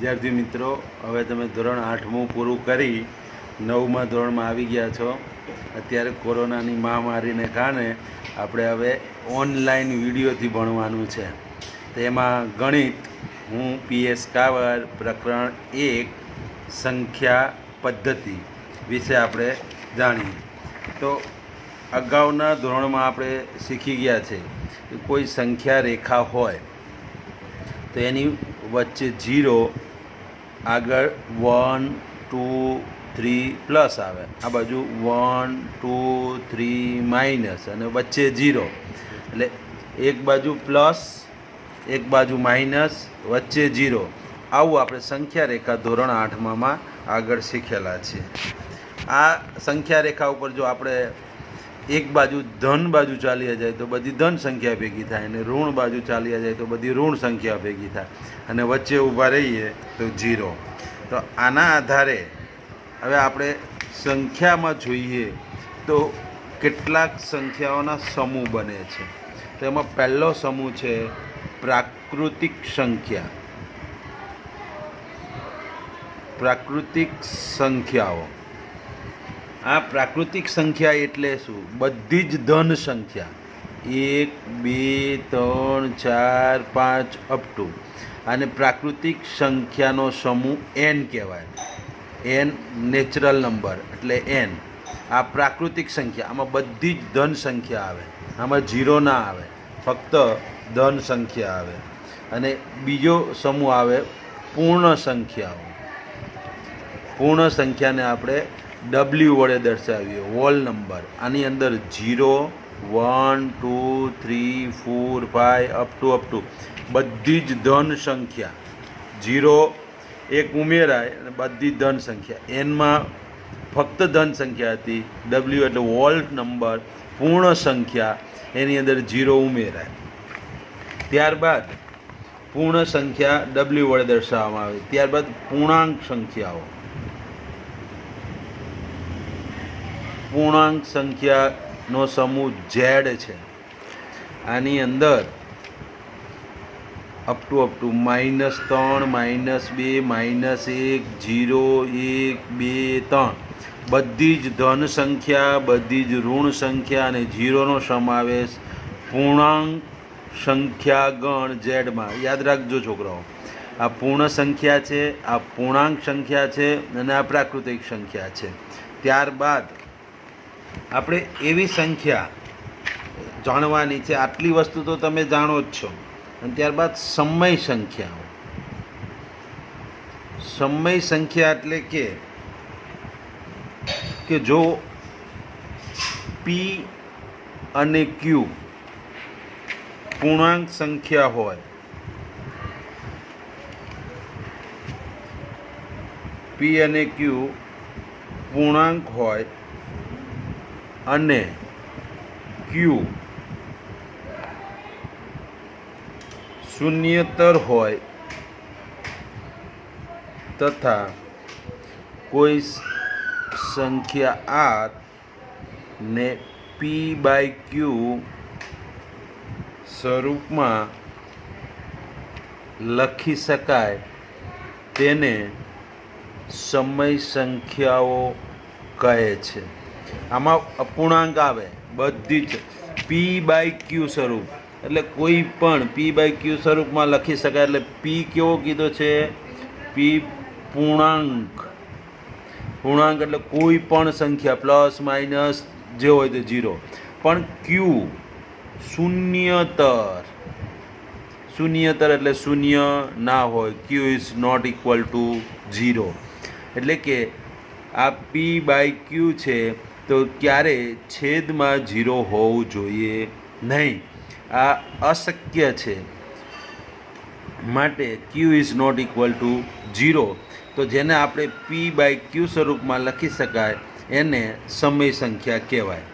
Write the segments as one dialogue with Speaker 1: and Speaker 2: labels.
Speaker 1: વિદ્યાર્થી મિત્રો, હવે તમે ધોરણ 8મું પૂરું કરી 9મા ધોરણમાં આવી ગયા છો. અત્યારે કોરોનાની મહામારીને કારણે આપણે હવે ઓનલાઈન વિડીયોથી ભણવાનું છે. તેમાં ગણિત, હું PS કાવર, પ્રકરણ 1 સંખ્યા પદ્ધતિ વિશે આપણે જાણીએ. તો અગાઉના ધોરણમાં આપણે શીખી ગયા છે કે કોઈ સંખ્યા રેખા હોય તો એની વચ્ચે 0, આગળ 1, 2, 3 પ્લસ આવે, આ બાજુ 1, 2, 3 માઇનસ અને વચ્ચે 0, એટલે એક બાજુ પ્લસ એક બાજુ માઇનસ વચ્ચે 0. આવું આપણે સંખ્યા રેખા ધોરણ 8માં આગળ શીખેલા છીએ. આ સંખ્યા રેખા ઉપર જો આપણે એક બાજુ ધન બાજુ ચાલ્યા જાય તો બધી ધન સંખ્યા ભેગી થાય, અને ઋણ બાજુ ચાલ્યા જાય તો બધી ઋણ સંખ્યા ભેગી થાય, અને વચ્ચે ઊભા રહીએ તો 0. તો આના આધારે હવે આપણે સંખ્યામાં જોઈએ તો કેટલાક સંખ્યાઓના સમૂહ બને છે. તો એમાં પહેલો સમૂહ છે પ્રાકૃતિક સંખ્યા. પ્રાકૃતિક સંખ્યાઓ. આ પ્રાકૃતિક સંખ્યા એટલે શું? બધી જ ધન સંખ્યા, 1, 2, 3, 4, 5 અપ ટુ. અને પ્રાકૃતિક સંખ્યાનો સમૂહ n કહેવાય. n નેચરલ નંબર એટલે n. આ પ્રાકૃતિક સંખ્યા, આમાં બધી જ ધન સંખ્યા આવે, આમાં 0 ના આવે, ફક્ત ધન સંખ્યા આવે. અને બીજો સમૂહ આવે પૂર્ણ સંખ્યાઓ. પૂર્ણ સંખ્યાને આપણે W વડે દર્શાવીએ, હોલ નંબર. આની અંદર 0, 1, 2, 3, 4, 5 અપ ટુ બધી જ ધન સંખ્યા. 0 એક ઉમેરાય અને બધી ધન સંખ્યા. એનમાં ફક્ત ધન સંખ્યા હતી, W એટલે હોલ નંબર, પૂર્ણ સંખ્યા, એની અંદર 0 ઉમેરાય. ત્યારબાદ પૂર્ણ સંખ્યા W વડે દર્શાવવામાં આવે. ત્યારબાદ પૂર્ણાંક સંખ્યાઓ. પૂર્ણાંક સંખ્યાનો સમૂહ Z છે. આની અંદર અપ ટુ -3, -2, -1, 0, 1, 2, 3 બધી જ ધન સંખ્યા, બધી જ ઋણ સંખ્યા અને 0નો સમાવેશ પૂર્ણાંક સંખ્યા ગણ ઝેડમાં. યાદ રાખજો છોકરાઓ, આ પૂર્ણ સંખ્યા છે, આ પૂર્ણાંક સંખ્યા છે, અને આ પ્રાકૃતિક સંખ્યા છે. ત્યારબાદ આપણે એવી સંખ્યા જાણવાની છે, આટલી વસ્તુ તો તમે જાણો જ છો. અને ત્યારબાદ સમય સંખ્યાઓ. સમય સંખ્યા એટલે કે જો P અને Q પૂર્ણાંક સંખ્યા હોય, P અને Q પૂર્ણાંક હોય અને Q શૂન્યતર હોય તથા કોઈ સંખ્યા R ને P/Q સ્વરૂપમાં લખી શકાય તેને સમય સંખ્યાઓ કહે છે. આમાં અપૂર્ણાંક આવે બધી જ, P/Q સ્વરૂપ એટલે કોઈ પણ P/Q સ્વરૂપમાં લખી શકાય. એટલે P કેવો કીધો છે? P પૂર્ણાંક. પૂર્ણાંક એટલે કોઈ પણ સંખ્યા, પ્લસ માઇનસ જે હોય તે 0. પણ Q શૂન્યતર. શૂન્યતર એટલે શૂન્ય ના હોય, Q is not equal to 0. એટલે કે આ P/Q છે તો ક્યારે છેદમાં 0 હોવું જોઈએ નહીં. આ અશક્ય છે, માટે Q is not equal to 0. તો જેને આપણે P/Q સ્વરૂપમાં લખી શકાય એને સમય સંખ્યા કહેવાય.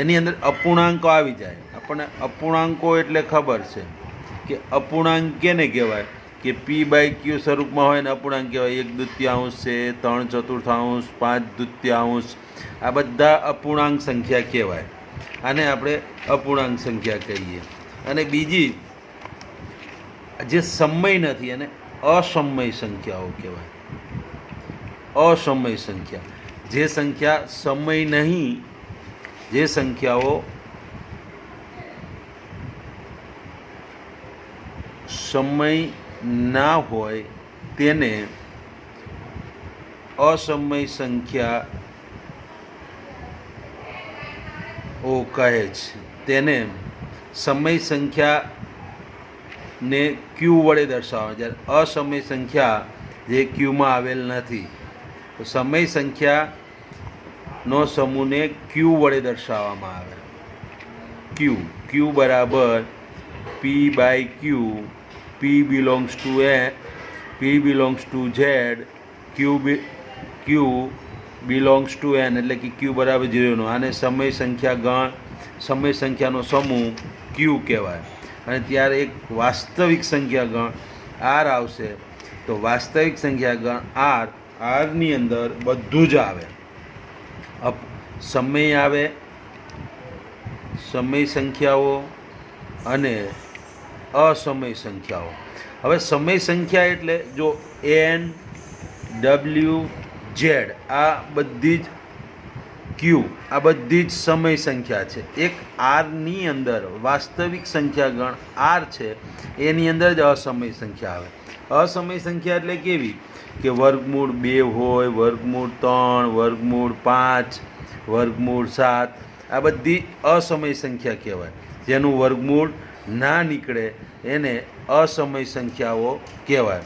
Speaker 1: એની અંદર અપૂર્ણાંકો આવી જાય. આપણને અપૂર્ણાંકો એટલે ખબર છે કે અપૂર્ણાંક કેને કહેવાય? કે P/Q સ્વરૂપમાં હોય ને અપૂર્ણાંક કહેવાય. 1/2 છે, 3/4, 5/2. આ બધા અપૂર્ણાંક સંખ્યા કહેવાય. આને આપણે અપૂર્ણાંક સંખ્યા કહીએ. અને બીજી જે સમય નથી એને અસમય સંખ્યાઓ કહેવાય. અસમય સંખ્યા, જે સંખ્યા સમય નહીં, જે સંખ્યાઓ સમય ના હોય તેને અસમય સંખ્યાઓ કહે છે. તેને સમય સંખ્યાને ક્યુ વડે દર્શાવવા, જ્યારે અસમય સંખ્યા જે ક્યુમાં આવેલ નથી, તો સમય સંખ્યાનો સમૂહને ક્યુ વડે દર્શાવવામાં આવે. ક્યુ બરાબર P by Q, P belongs to Z, Q belongs to N, એટલે કે ક્યુ બરાબર 0નો. આને સમય સંખ્યાનો સમૂહ ક્યુ કહેવાય. અને ત્યારે એક વાસ્તવિક સંખ્યા ગણ આર આવશે, તો વાસ્તવિક સંખ્યા ગણ આરની અંદર બધું જ આવે. સમય આવે, સમય સંખ્યાઓ અને અસમય સંખ્યાઓ. હવે સમય સંખ્યા એટલે જો એન, ડબલ્યુ, ઝેડ, આ બધી જ ક્યુ, આ બધી જ સમય સંખ્યા છે. એક આરની અંદર વાસ્તવિક સંખ્યા ગણ આર છે, એની અંદર જ અસમય સંખ્યા આવે. અસમય સંખ્યા એટલે કેવી કે વર્ગમૂળ 2 હોય, વર્ગમૂળ 3, વર્ગમૂળ 5, વર્ગમૂળ 7, આ બધી અસમય સંખ્યા કહેવાય. જેનું વર્ગમૂળ ના નીકળે એને અસમય સંખ્યાઓ કહેવાય.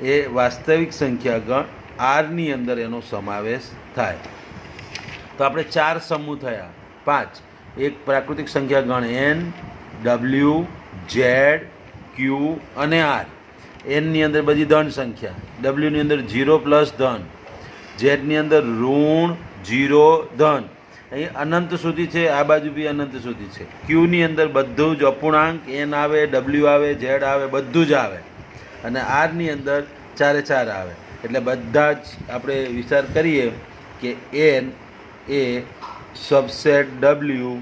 Speaker 1: એ વાસ્તવિક સંખ્યા ગણ આરની અંદર એનો સમાવેશ થાય. તો આપણે 4 સમૂહ થયા, 5. એક પ્રાકૃતિક સંખ્યા ગણ એન, ડબલ્યુ, ઝેડ, ક્યુ અને આર. એનની અંદર બધી ધન સંખ્યા, ડબલ્યુની અંદર 0 પ્લસ ધન, ઝેડની અંદર ઋણ 0 ધન, અહીં અનંત સુધી છે, આ બાજુ બી અનંત સુધી છે. ક્યુની અંદર બધું જ અપૂર્ણાંક, એન આવે, ડબલ્યુ આવે, ઝેડ આવે, બધું જ આવે. અને આરની અંદર 4 આવે. એટલે બધા જ આપણે વિચાર કરીએ કે એન એ subset W,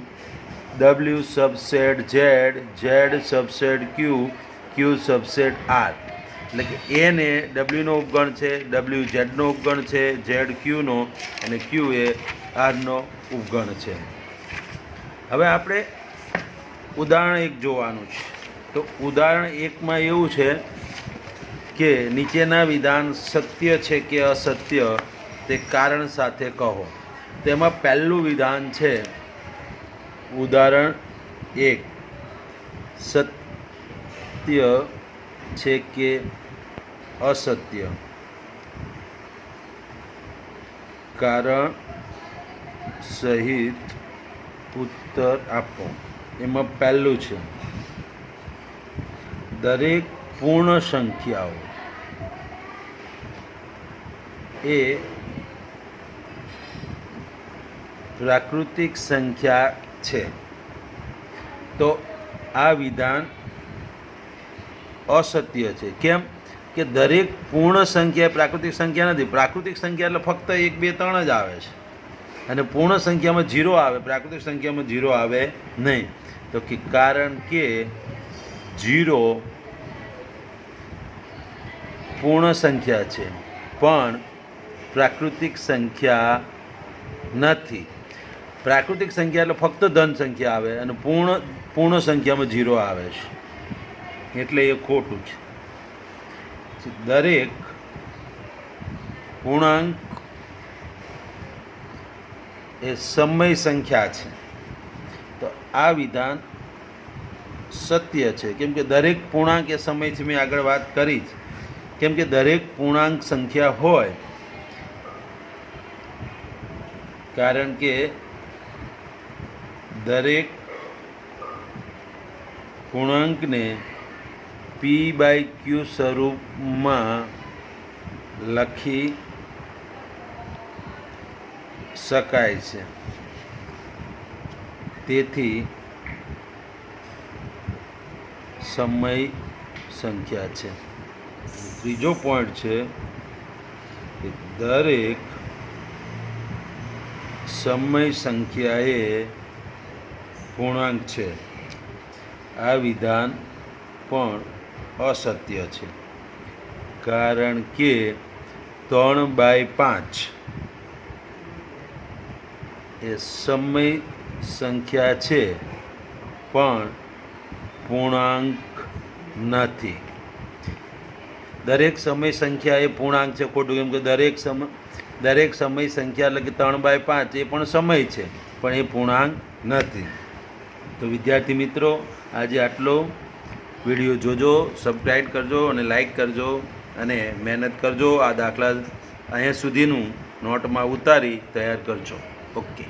Speaker 1: W subset Z, Z subset Q, Q subset R. એટલે કે એન એ ડબલ્યુનો ઉપગણ છે, ડબલ્યુ ઝેડનો ઉપગણ છે, ઝેડ ક્યુનો અને ક્યુ એ આરનો ઉપગણ છે. હવે આપણે ઉદાહરણ 1 જોવાનું છે. તો ઉદાહરણ 1માં એવું છે કે નીચેના વિધાન સત્ય છે કે અસત્ય તે કારણ સાથે કહો. તેમાં પહેલું વિધાન છે ઉદાહરણ 1, સત્ય છે કે અસત્ય, કારણ સહિત ઉત્તર આપો. એમાં પહેલું છે દરેક પૂર્ણ સંખ્યાઓ એ પ્રાકૃતિક સંખ્યા છે. તો આ વિધાન અસત્ય છે. કેમ કે દરેક પૂર્ણ સંખ્યા પ્રાકૃતિક સંખ્યા નથી. પ્રાકૃતિક સંખ્યા એટલે ફક્ત 1, 2, 3 જ આવે છે, અને પૂર્ણ સંખ્યામાં 0 આવે, પ્રાકૃતિક સંખ્યામાં 0 આવે નહીં. તો કે કારણ કે 0 પૂર્ણ સંખ્યા છે પણ પ્રાકૃતિક સંખ્યા નથી. પ્રાકૃતિક સંખ્યા એટલે ફક્ત ધન સંખ્યા આવે અને પૂર્ણ સંખ્યામાં 0 આવે છે, એટલે એ ખોટું છે. દરેક પૂર્ણાંક એ સમય સંખ્યા છે. તો આ વિધાન સત્ય છે, કેમ કે દરેક પૂર્ણાંક એ સમયથી મેં આગળ વાત કરી જ. કેમ કે દરેક પૂર્ણાંક સંખ્યા હોય, કારણ કે દરેક પૂર્ણાંકને પી બાય ક્યુ સ્વરૂપમાં લખી શકાય છે. તેથી સમય સંખ્યા છે. ત્રીજો પોઈન્ટ છે કે દરેક સમય સંખ્યા એ પૂર્ણાંક છે. આ વિધાન પણ અસત્ય છે, કારણ કે 3/5 એ સમય સંખ્યા છે પણ પૂર્ણાંક નથી. દરેક સમય સંખ્યા એ પૂર્ણાંક છે, ખોટું. કેમ કે દરેક સમય સંખ્યા એટલે કે 3/5 એ પણ સમય છે પણ એ પૂર્ણાંક નથી. તો વિદ્યાર્થી મિત્રો, આજે આટલો. વિડીયો જોજો, સબસ્ક્રાઈબ કરજો અને લાઈક કરજો અને મહેનત કરજો. આ દાખલા અહીંયા સુધીનું નોટમાં ઉતારી તૈયાર કરજો. ઓકે.